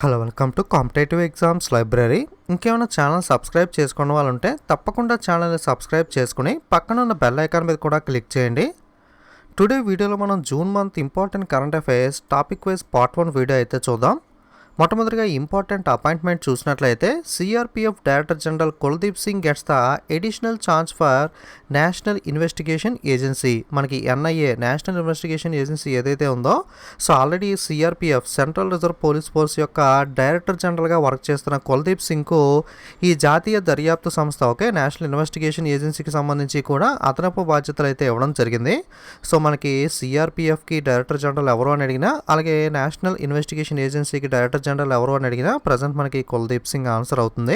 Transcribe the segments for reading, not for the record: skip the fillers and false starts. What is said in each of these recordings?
Hello welcome to competitive exams library. ఇంకేమైనా channel subscribe చేసుకున్న వాళ్ళు ఉంటే తప్పకుండా ఛానల్ని సబ్స్క్రైబ్ చేసుకుని పక్కన ఉన్న బెల్ ఐకాన్ మీద కూడా క్లిక్ చేయండి. టుడే వీడియోలో మనం June month important current affairs topic wise part 1 video అయితే చూద్దాం. మొట్టమొదటిగా ఇంపార్టెంట్ అపాయింట్మెంట్ చూసినట్లయితే CRPF director general Kuldeep Singh gets the additional chance for national investigation agency. మనకి ఎన్ఐఏ నేషనల్ ఇన్వెస్టిగేషన్ ఏజెన్సీ ఏదైతే ఉందో, so already CRPF central reserve police force యొక్క director జనరల్గా work చేస్తున్న కుల్దీప్ సింగ్కు ఈ జాతీయ దర్యాప్తు సంస్థ నేషనల్ ఇన్వెస్టిగేషన్ ఏజెన్సీకి సంబంధించి కూడా అదనపు బాధ్యతలు అయితే ఇవ్వడం జరిగింది. సో మనకి సిఆర్పిఎఫ్కి డైరెక్టర్ జనరల్ ఎవరు అని అడిగినా, అలాగే నేషనల్ ఇన్వెస్టిగేషన్ ఏజెన్సీకి డైరెక్టర్ జనరల్ ఎవరు అని అడిగినా ప్రజెంట్ మనకి కుల్దీప్ సింగ్ ఆన్సర్ అవుతుంది.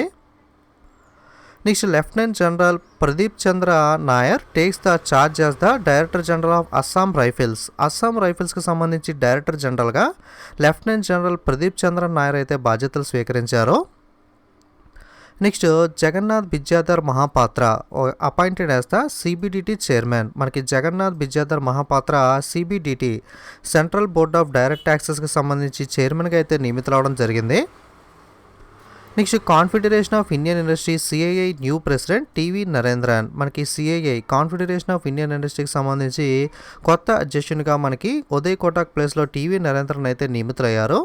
Next lieutenant general Pradeep Chandra Nair takes the charge as the director general of Assam rifles. Assam రైఫిల్స్కి సంబంధించి డైరెక్టర్ జనరల్గా లెఫ్టినెంట్ జనరల్ ప్రదీప్ చంద్ర నాయర్ అయితే బాధ్యతలు స్వీకరించారు. Next Jagannath Bidyadhar Mahapatra appointed as the CBDT chairman. మనకి Jagannath Bidyadhar Mahapatra CBDT central board of direct ట్యాక్సెస్కి సంబంధించి చైర్మన్గా అయితే నియమితులవడం జరిగింది. Next confederation of Indian industry CII new president TV Narendran. మనకి సిఐఐ కాన్ఫెడరేషన్ ఆఫ్ ఇండియన్ ఇండస్ట్రీకి సంబంధించి కొత్త అధ్యక్షునిగా మనకి ఉదయ్ కోటక్ ప్లేస్లో టీవీ నరేంద్రన్ అయితే నియమితులయ్యారు.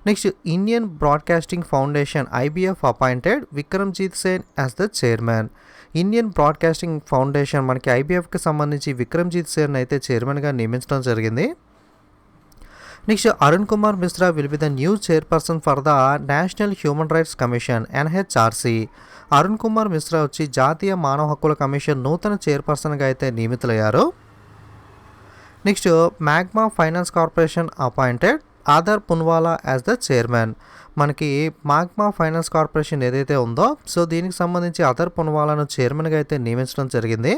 Next Indian broadcasting foundation IBF appointed Vikramjit Sen as the chairman. Indian broadcasting foundation మనకి ఐబిఎఫ్కి సంబంధించి విక్రమ్జీత్ సేన్ అయితే చైర్మన్గా నియమించడం జరిగింది. Next Arun Kumar Mishra will be the new chairperson for the national human rights commission NHRC. Arun Kumar Mishra వచ్చి జాతీయ మానవ హక్కుల కమిషన్ నూతన చైర్పర్సన్గా అయితే నియమితులయ్యారు. Next Magma finance corporation appointed Adar Poonawalla as the chairman. మనకి మాగ్మా ఫైనాన్స్ కార్పొరేషన్ ఏదైతే ఉందో, సో దీనికి సంబంధించి ఆధార్ పున్వాలాను చైర్మన్గా అయితే నియమించడం జరిగింది.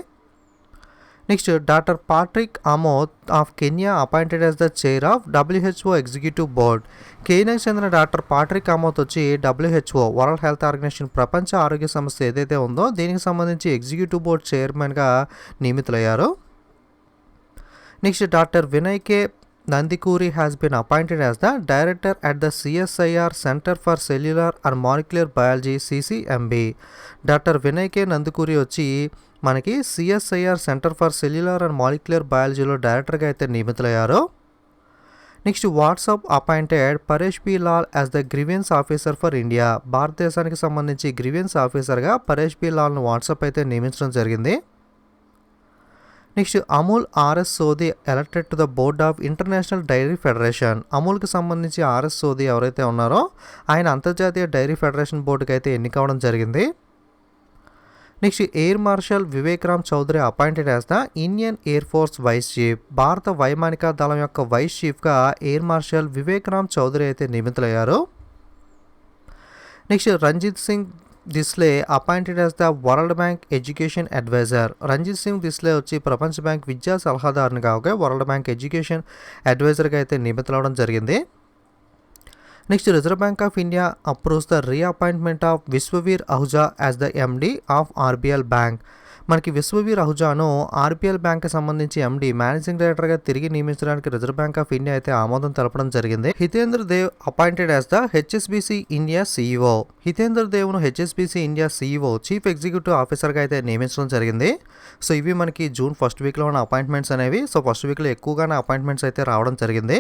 Next doctor Patrick Amoth of Kenya appointed as the chair of WHO executive board. కెన్యాకి చెందిన డాక్టర్ పాట్రిక్ అమోత్ వచ్చి డబ్ల్యూహెచ్ఓ వరల్డ్ హెల్త్ ఆర్గనైజేషన్ ప్రపంచ ఆరోగ్య సంస్థ ఏదైతే ఉందో దీనికి సంబంధించి ఎగ్జిక్యూటివ్ బోర్డ్ చైర్మన్గా నియమితులయ్యారు. Next doctor Vinay K Nandikuri has been appointed as the director at the CSIR Center for Cellular and Molecular Biology CCMB. Doctor Vinay K Nandikuri వచ్చి మనకి CSIR centre for cellular and molecular బయాలజీలో డైరెక్టర్గా అయితే నియమితులయ్యారు. Next WhatsApp appointed Paresh B Lal as the grievance officer for India. భారతదేశానికి సంబంధించి grievance ఆఫీసర్గా Paresh B లాల్ను WhatsApp అయితే నియమించడం జరిగింది. Next Amul RS Sodhi elected to the board of international dairy federation. అమూల్కి సంబంధించి ఆర్ఎస్ సోదీ ఎవరైతే ఉన్నారో ఆయన అంతర్జాతీయ డైరీ ఫెడరేషన్ బోర్డుకి అయితే ఎన్నికవడం జరిగింది. Next air marshal Vivek Ram Chaudhari appointed as the Indian air force vice chief. భారత వైమానిక దళం యొక్క వైస్ చీఫ్గా ఎయిర్ మార్షల్ వివేక్ రామ్ చౌదరి అయితే నియమితులయ్యారు. Next Ranjit Singh Disale appointed as the world bank education adviser. Ranjit Singh Disale వచ్చి ప్రపంచ బ్యాంక్ విద్యా సలహాదారునిగా వరల్డ్ బ్యాంక్ ఎడ్యుకేషన్ అడ్వైజర్గా అయితే నియమితులవడం జరిగింది. Next reserve bank of India approves the reappointment of Vishwavir Ahuja as the MD of RBL bank. మనకి విశ్వవీర్ అహుజాను ఆర్బిఎల్ బ్యాంక్కి సంబంధించి ఎండి మేనేజింగ్ డైరెక్టర్గా తిరిగి నియమించడానికి రిజర్వ్ బ్యాంక్ ఆఫ్ ఇండియా అయితే ఆమోదం తెలపడం జరిగింది. Hitendra Dave appointed as the HSBC India CEO. Hitendra దేవ్ను HSBC India CEO chief executive ఆఫీసర్గా అయితే నియమించడం జరిగింది. సో ఇవి మనకి జూన్ ఫస్ట్ వీక్లో ఉన్న అపాయింట్మెంట్స్ అనేవి. సో ఫస్ట్ వీక్లో ఎక్కువగానే అపాయింట్మెంట్స్ అయితే రావడం జరిగింది.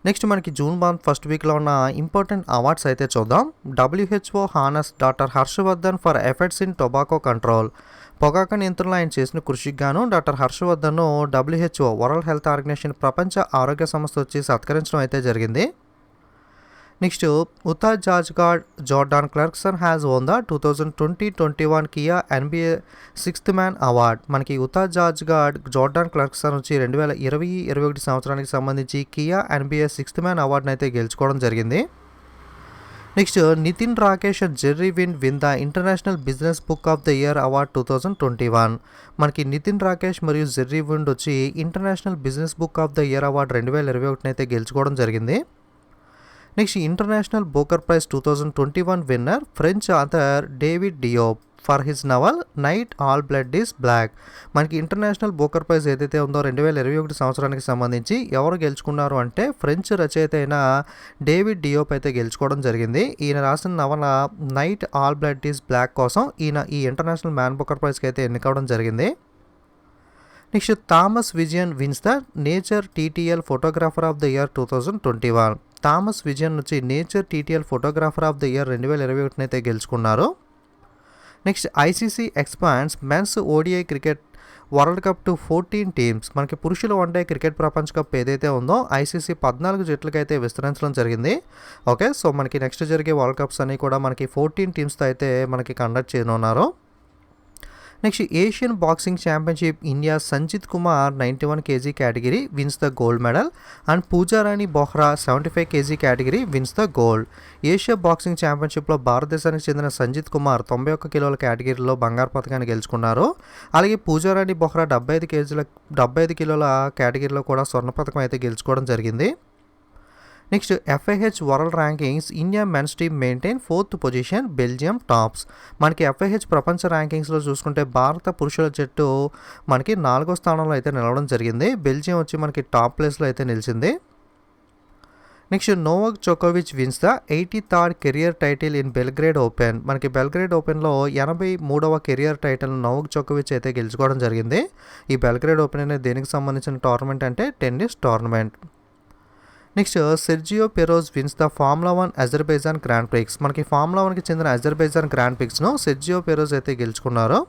నెక్స్ట్ మనకి జూన్ మంత్ ఫస్ట్ వీక్లో ఉన్న ఇంపార్టెంట్ అవార్డ్స్ అయితే చూద్దాం. WHO honours doctor Harshvardhan for efforts in tobacco control. పొగాకు నియంత్రణలో ఆయన చేసిన కృషికి గాను డాక్టర్ హర్షవర్ధన్ను డబ్ల్యూహెచ్ఓ వరల్డ్ హెల్త్ ఆర్గనైజేషన్ ప్రపంచ ఆరోగ్య సంస్థ వచ్చి సత్కరించడం అయితే జరిగింది. Next Utah Jazz guard Jordan Clarkson has won the 2020-21 Kia NBA 6th man award. మనకి ఉతా జాజ్గాడ్ జోర్డాన్ క్లర్క్సన్ వచ్చి 2020-21 సంవత్సరానికి సంబంధించి కియా ఎన్బిఏ 6th మ్యాన్ అవార్డుని అయితే గెలుచుకోవడం జరిగింది. Next Nitin Rakesh and Jerry Wind the international business book of the year award 2021. మనకి నితిన్ రాకేష్ మరియు జెర్రీ విన్ వచ్చి international business book of the year award 2021 అయితే గెలుచుకోవడం జరిగింది. Next international Booker prize 2021 winner French author David Diop. For his novel night all blood is black. మనకి international Booker prize ఏదైతే ఉందో 2021 సంవత్సరానికి సంబంధించి ఎవరు గెలుచుకున్నారు అంటే ఫ్రెంచ్ రచయిత అయిన డేవిడ్ డియోప్ అయితే గెలుచుకోవడం జరిగింది. ఈయన రాసిన నవల night all blood is black కోసం ఈయన ఈ ఇంటర్నేషనల్ మ్యాన్ బూకర్ ప్రైజ్కి అయితే ఎన్నికవడం జరిగింది. Next Thomas Vijayan wins the nature TTL photographer of the year 2021. Thomas Vijayan నుంచి nature TTL photographer of the year 2021 అయితే గెలుచుకున్నారు. Next ICC expands men's ODI cricket world cup to 14 teams. మనకి పురుషుల వన్డే క్రికెట్ ప్రపంచ cup ఏదైతే ఉందో ఐసీసీ 14 జట్లకి అయితే విస్తరించడం జరిగింది. ఓకే, సో మనకి నెక్స్ట్ జరిగే వరల్డ్ కప్స్ అన్నీ కూడా మనకి 14 టీమ్స్తో అయితే మనకి కండక్ట్ చేయనున్నారు. Next Asian boxing championship India Sanjit Kumar 91 kg category wins the gold medal and Poojarani Bohra 75 kg category wins the gold. Asia boxing ఛాంపియన్షిప్లో భారతదేశానికి చెందిన సంజిత్ కుమార్ 91 కిలోల కేటగిరీలో బంగారు పథకాన్ని గెలుచుకున్నారు. అలాగే పూజారాణి బోహ్రా 75 కిలోల కేటగిరీలో కూడా స్వర్ణ పథకం అయితే గెలుచుకోవడం జరిగింది. Next FIH world rankings India men's team maintain 4th position, Belgium tops. మనకి FIH ప్రపంచ ర్యాంకింగ్స్లో చూసుకుంటే భారత పురుషుల జట్టు మనకి 4వ స్థానంలో అయితే నిలవడం జరిగింది. బెల్జియం వచ్చి మనకి టాప్ ప్లేస్లో అయితే నిలిచింది. నెక్స్ట్ నోవాక్ జోకోవిచ్ wins the 83rd career title in Belgrade open. మనకి బెల్గ్రేడ్ ఓపెన్లో 83వ కెరియర్ టైటిల్ నోవాక్ జోకోవిచ్ అయితే గెలుచుకోవడం జరిగింది. ఈ బెల్గ్రేడ్ ఓపెన్ అనేది దేనికి సంబంధించిన టోర్నమెంట్ అంటే tennis tournament. Next Sergio Perez wins the formula 1 Azerbaijan grand prix. మనకి ఫార్ములా 1కి చెందిన అజర్బైజాన్ గ్రాండ్ ప్రిక్స్ను సెర్జియో పెరోజ్ అయితే గెలుచుకున్నారు.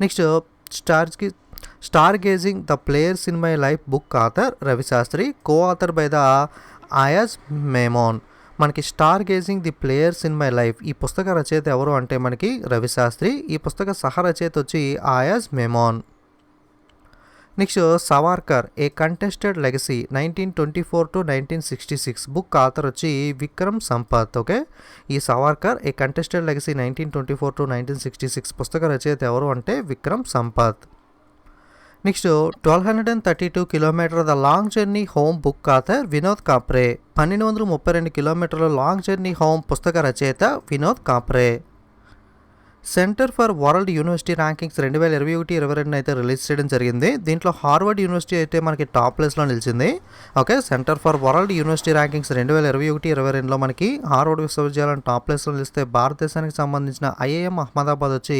Next star gazing the players in my life book author Ravi Shastri, co author by the Ayaz Memon. మనకి star gazing the players in my life ఈ పుస్తక రచయిత ఎవరు అంటే మనకి రవిశాస్త్రి. ఈ పుస్తక సహ రచయిత వచ్చి Ayaz Memon. Next Savarkar a contested legacy 1924 to 1966 book author వచ్చి విక్రమ్ సంపత్. ఓకే, ఈ Savarkar a contested legacy 1924 to 1966 పుస్తక రచయిత ఎవరు అంటే Vikram Sampath. Next 1232 kilometre the long journey home book author Vinod Kapri. 1232 కిలోమీటర్ల లాంగ్ జర్నీ హోమ్ పుస్తక రచయిత Vinod Kapri. Centre for world university rankings 2021-22 అయితే రిలీజ్ చేయడం జరిగింది. దీంట్లో హార్వర్డ్ యూనివర్సిటీ అయితే మనకి టాప్ ప్లేస్లో నిలిచింది. Okay, centre for world university rankings 2021-22లో మనకి హార్వర్డ్ విశ్వవిద్యాలయం టాప్ ప్లేస్లో నిలిస్తే భారతదేశానికి సంబంధించిన IIM అహ్మదాబాద్ వచ్చి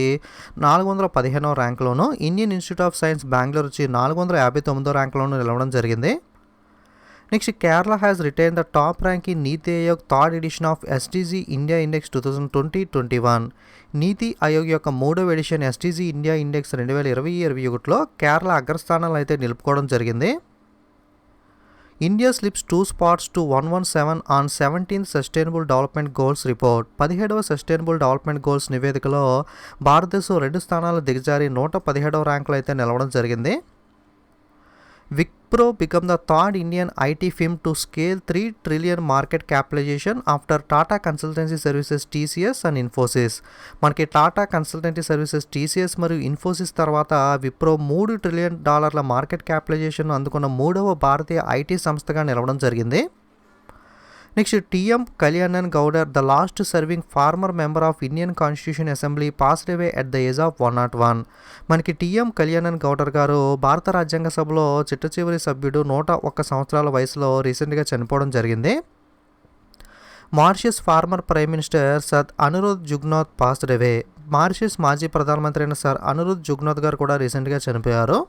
415వ ర్యాంక్లోను, Indian institute of science Bengaluru వచ్చి 459వ ర్యాంక్లోను నిలవడం జరిగింది. Next Kerala has retain the top rank in Niti Aayog third edition of SDG India index 2020-21. Niti Aayog యొక్క 3వ ఎడిషన్ SDG ఇండియా ఇండెక్స్ 2020-21లో కేరళ అగ్రస్థానాలు అయితే నిలుపుకోవడం జరిగింది. India slips 2 spots to 117 on 17th sustainable development goals report. 17వ సస్టైనబుల్ డెవలప్మెంట్ గోల్స్ నివేదికలో భారతదేశం 2 స్థానాలు దిగజారి 117వ ర్యాంకులో అయితే నిలవడం జరిగింది. Wipro became the third Indian IT firm to scale 3 trillion market capitalization after Tata Consultancy Services TCS and Infosys. మనకి Tata consultancy services TCS మరియు ఇన్ఫోసిస్ తర్వాత విప్రో $3 trillion మార్కెట్ క్యాపిటలైజేషన్ అందుకున్న 3వ భారతీయ IT సంస్థగా నిలవడం జరిగింది. Next TM Kalyanan Gounder the last serving former member of Indian constitution assembly passed away at the age of 101. మనకి TM Kalyanan Gowder గారు భారత రాజ్యాంగ సభలో చిట్ట చివరి సభ్యుడు 101 సంవత్సరాల వయసులో రీసెంట్గా చనిపోవడం జరిగింది. Mauritius former prime minister sir Anerood Jugnauth passed away. Mauritius మాజీ ప్రధానమంత్రి అయిన సర్ అనిరుద్ జుగ్నౌత్ గారు కూడా రీసెంట్గా చనిపోయారు.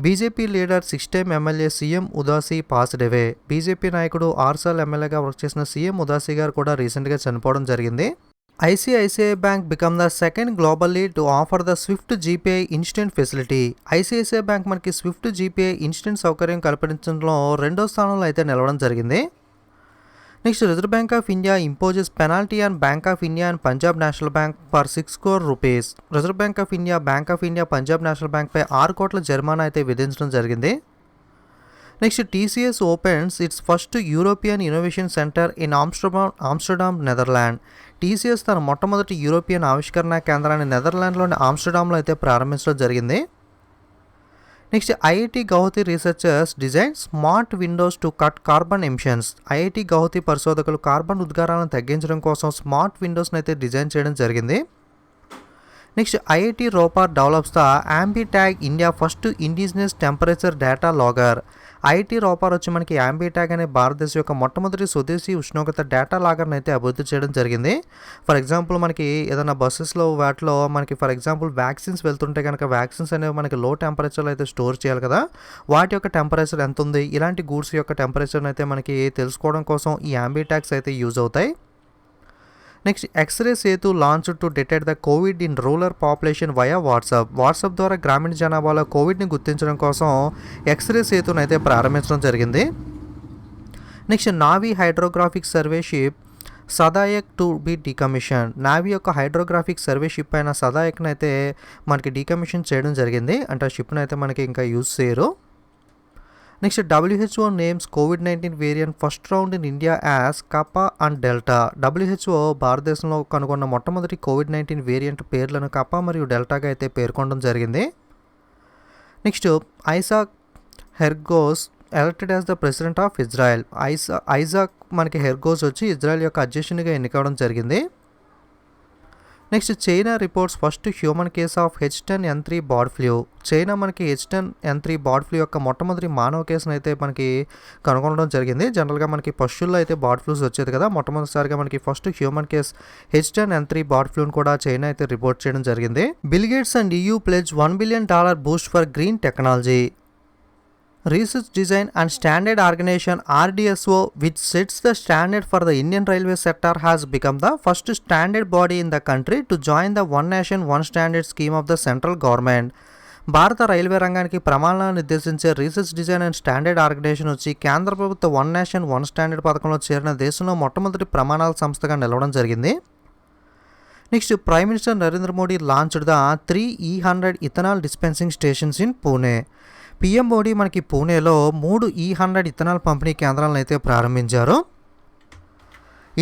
BJP leader 6-time MLA CM Udasi passed away. BJP నాయకుడు 6 సార్లు ఎమ్మెల్యేగా వర్క్ చేసిన సీఎం ఉదాసీ గారు కూడా రీసెంట్గా చనిపోవడం జరిగింది. ICICI bank become the second globally to offer the swift GPI instant facility. ICICI bank మనకి స్విఫ్ట్ జీపీఐ ఇన్స్టెంట్ సౌకర్యం కల్పించడంలో 2వ స్థానంలో అయితే నిలవడం జరిగింది. Next reserve bank of India imposes penalty on bank of India and Punjab national bank for 6 crore rupees. Reserve bank of India Punjab national బ్యాంక్పై 6 కోట్ల జరిమానా అయితే విధించడం జరిగింది. Next TCS opens its first European innovation centre in Amsterdam Netherland. TCS తన మొట్టమొదటి European ఆవిష్కరణ కేంద్రాన్ని నెదర్లాండ్లోని ఆమ్స్టర్డామ్లో అయితే ప్రారంభించడం జరిగింది. Next IIT Guwahati researchers design smart Windows to cut carbon emissions. IIT Guwahati పరిశోధకులు కార్బన్ ఉద్గారాలను తగ్గించడం కోసం స్మార్ట్ విండోస్ని అయితే డిజైన్ చేయడం జరిగింది. Next IIT Ropar develops the AmbiTag India first indigenous temperature data logger. IIT Ropar వచ్చి మనకి యాంబిట్యాగ్ అనే భారతదేశం యొక్క మొట్టమొదటి స్వదేశీ ఉష్ణోగ్రత డేటా లాగర్ని అయితే అభివృద్ధి చేయడం జరిగింది. ఫర్ ఎగ్జాంపుల్ మనకి ఏదైనా బస్సెస్లో వాటిలో మనకి ఫర్ ఎగ్జాంపుల్ వ్యాక్సిన్స్ వెళ్తుంటే కనుక వ్యాక్సిన్స్ అనేవి మనకి లో టెంపరేచర్లో అయితే స్టోర్ చేయాలి కదా, వాటి యొక్క టెంపరేచర్ ఎంత ఉంది, ఇలాంటి గూడ్స్ యొక్క టెంపరేచర్ని అయితే మనకి తెలుసుకోవడం కోసం ఈ యాంబిట్యాగ్స్ అయితే యూజ్ అవుతాయి. Next x-ray Setu launch to detect the covid in rural population via WhatsApp ద్వారా గ్రామీణ జనాభాలో కోవిడ్ని గుర్తించడం కోసం ఎక్స్రే సేతును అయితే ప్రారంభించడం జరిగింది. Next navy hydrographic survey ship Sandhayak to be decommission. Navy యొక్క హైడ్రోగ్రాఫిక్ సర్వే షిప్ అయిన సదాయక్ని అయితే మనకి డీకమిషన్ చేయడం జరిగింది, అంటే ఆ షిప్ని అయితే మనకి ఇంకా యూజ్ చేయరు. Next WHO names COVID-19 variant first round in India as kappa and delta. WHO భారతదేశంలో కనుగొన్న మొట్టమొదటి COVID-19 వేరియంట్ పేర్లను కపా మరియు డెల్టాగా అయితే పేర్కొనడం జరిగింది. నెక్స్ట్ ఐజాక్ హెర్గోస్ elected as the president of Israel. Isaac మనకి హెర్గోస్ వచ్చి ఇజ్రాయెల్ యొక్క అధ్యక్షునిగా ఎన్నికవడం జరిగింది. Next China reports first human case of H10N3 bird flu. China మనకి H10N3 బర్డ్ ఫ్లూ యొక్క మొట్టమొదటి మానవ కేసును అయితే మనకి కనుగొనడం జరిగింది. జనరల్గా మనకి పశువుల్లో అయితే బర్డ్ ఫ్లూస్ వచ్చేది కదా, మొట్టమొదటిసారిగా మనకి first human case H10N3 bird ఫ్లూని కూడా చైనా అయితే రిపోర్ట్ చేయడం జరిగింది. Bill Gates and EU pledge $1 billion boost for green technology. Research Design and Standard Organization RDSO, which sets the standard for the Indian railway sector, has become the first standard body in the country to join the One Nation One Standard scheme of the central government. భారత railway రంగానికి ప్రమాణాలను నిర్దేశించే research design and standard organisation వచ్చి కేంద్ర ప్రభుత్వ one nation one standard పథకంలో చేరిన దేశంలో మొట్టమొదటి ప్రమాణాల సంస్థగా నిలవడం జరిగింది. Next prime minister Narendra Modi launched the 3 E100 ethanol dispensing stations in Pune. PM Modi మనకి పూణేలో 3 E100 ఇథనాల్ పంపిణీ కేంద్రాలను అయితే ప్రారంభించారు.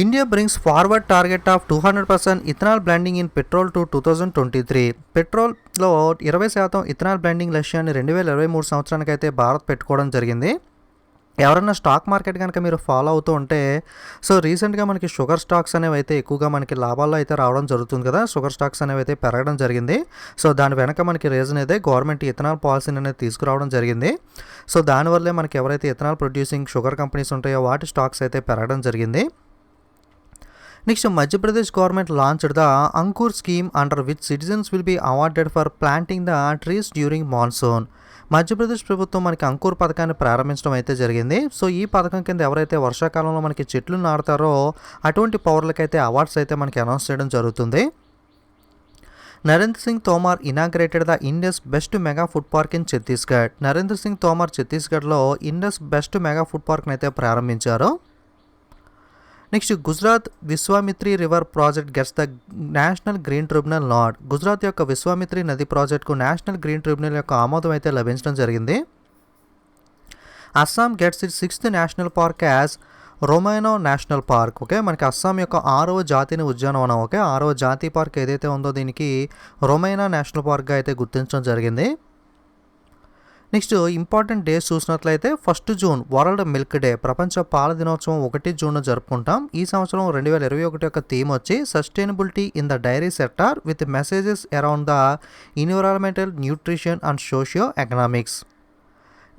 India brings forward target of 200% ethanol blending in petrol to 2023. పెట్రోల్లో 20% ethanol blending లక్ష్యాన్ని 2023 సంవత్సరానికి అయితే భారత్ పెట్టుకోవడం జరిగింది. ఎవరైనా స్టాక్ మార్కెట్ కనుక మీరు ఫాలో అవుతూ ఉంటే సో రీసెంట్గా మనకి షుగర్ స్టాక్స్ అనేవి అయితే ఎక్కువగా మనకి లాభాల్లో అయితే రావడం జరుగుతుంది కదా, షుగర్ స్టాక్స్ అనేవి అయితే పెరగడం జరిగింది. సో దాని వెనక మనకి రీజన్ అయితే గవర్నమెంట్ ఇథనాల్ పాలసీని అనేది తీసుకురావడం జరిగింది. సో దానివల్లే మనకి ఎవరైతే ఇథనాల్ ప్రొడ్యూసింగ్ షుగర్ కంపెనీస్ ఉంటాయో వాటి స్టాక్స్ అయితే పెరగడం జరిగింది. Next Madhya Pradesh government launched the Ankur scheme under which citizens will be awarded for planting the trees during monsoon. Madhya Pradesh ప్రభుత్వం మనకి అంకుర్ పథకాన్ని ప్రారంభించడం అయితే జరిగింది. సో ఈ పథకం కింద ఎవరైతే వర్షాకాలంలో మనకి చెట్లు నాటుతారో అటువంటి పౌరులకైతే అవార్డ్స్ అయితే మనకి అనౌన్స్ చేయడం జరుగుతుంది. Narendra Singh Tomar inaugurated the Indus best mega food park in Chhattisgarh. Narendra Singh Tomar ఛత్తీస్గఢ్లో ఇండస్ బెస్ట్ మెగా ఫుడ్ పార్క్ని అయితే ప్రారంభించారు. Next Gujarat Vishwamitri river project gets the national green tribunal nod. Gujarat యొక్క విశ్వామిత్రి నది ప్రాజెక్టుకు నేషనల్ గ్రీన్ ట్రిబ్యునల్ యొక్క ఆమోదం అయితే లభించడం జరిగింది. Assam gets it 6th national park as Raimona national park. Okay, మనకి అస్సాం యొక్క 6వ జాతీయ ఉద్యానవనం, ఓకే 6వ జాతీయ పార్క్ ఏదైతే ఉందో దీనికి రొమైనా నేషనల్ పార్క్గా అయితే గుర్తించడం జరిగింది. నెక్స్ట్ ఇంపార్టెంట్ డేస్ చూసినట్లయితే 1 జూన్ వరల్డ్ మిల్క్ డే, ప్రపంచ పాల దినోత్సవం 1 జూన్ జరుపుకుంటాం. ఈ సంవత్సరం 2021 యొక్క థీమ్ వచ్చి sustainability in the dairy sector with messages around the environmental, nutrition and socio economics.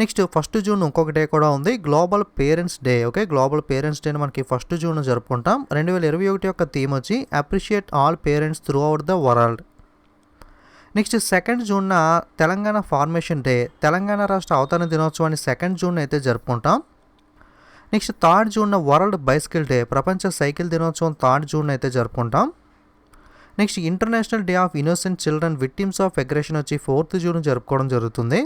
Next 1 June ఇంకొక డే కూడా ఉంది, global parents day. Okay, global parents డేని మనకి 1 జూన్ జరుపుకుంటాం. 2021 యొక్క థీమ్ వచ్చి appreciate all parents throughout the world. Next 2 జూన్న Telangana formation day, Telangana రాష్ట్ర అవతరణ దినోత్సవాన్ని 2 జూన్ అయితే జరుపుకుంటాం. నెక్స్ట్ 3 జూన్న వరల్డ్ బైసికల్ డే, ప్రపంచ సైకిల్ దినోత్సవం 3 జూన్ అయితే జరుపుకుంటాం. Next international day of innocent children victims of aggression వచ్చి 4th జూన్ జరుపుకోవడం జరుగుతుంది.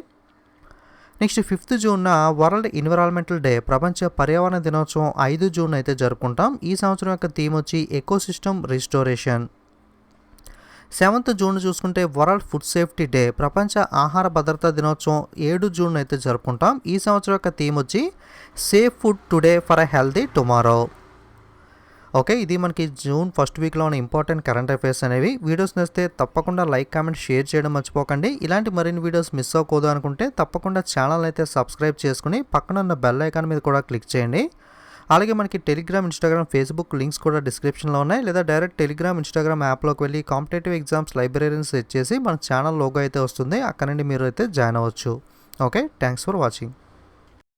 నెక్స్ట్ 5th జూన్న వరల్డ్ ఎన్విరాన్మెంటల్ డే, ప్రపంచ పర్యావరణ దినోత్సవం 5 జూన్ అయితే జరుపుకుంటాం. ఈ సంవత్సరం యొక్క థీమ్ వచ్చి ఎకోసిస్టమ్ రిస్టోరేషన్. 7th జూన్ చూసుకుంటే వరల్డ్ ఫుడ్ సేఫ్టీ డే, ప్రపంచ ఆహార భద్రతా దినోత్సవం 7 జూన్ అయితే జరుపుకుంటాం. ఈ సంవత్సరం యొక్క థీమ్ వచ్చి safe food today for a healthy tomorrow. Okay, ఇది మనకి జూన్ ఫస్ట్ వీక్లో ఉన్న ఇంపార్టెంట్ కరెంట్ అఫైర్స్ అనేవి. వీడియోస్ నచ్చితే తప్పకుండా లైక్, కామెంట్, షేర్ చేయడం మర్చిపోకండి. ఇలాంటి మరిన్ని వీడియోస్ మిస్ అవ్వకూడదు అనుకుంటే తప్పకుండా ఛానల్ అయితే సబ్స్క్రైబ్ చేసుకుని పక్కన ఉన్న బెల్ ఐకాన్ మీద కూడా క్లిక్ చేయండి. అలాగే మనకి టెలిగ్రామ్, ఇన్స్టాగ్రామ్, ఫేస్బుక్ లింక్స్ కూడా డిస్క్రిప్షన్లో ఉన్నాయి. లేదా డైరెక్ట్ టెలిగ్రామ్, ఇన్స్టాగ్రామ్ యాప్లోకి వెళ్ళి కాంపిటేటివ్ ఎగ్జామ్స్ లైబ్రరీని సెర్చ్ చేసి మన ఛానల్ లోగో అయితే వస్తుంది. అక్కడ నుండి మీరు అయితే జాయిన్ అవ్వచ్చు. Okay, thanks for watching.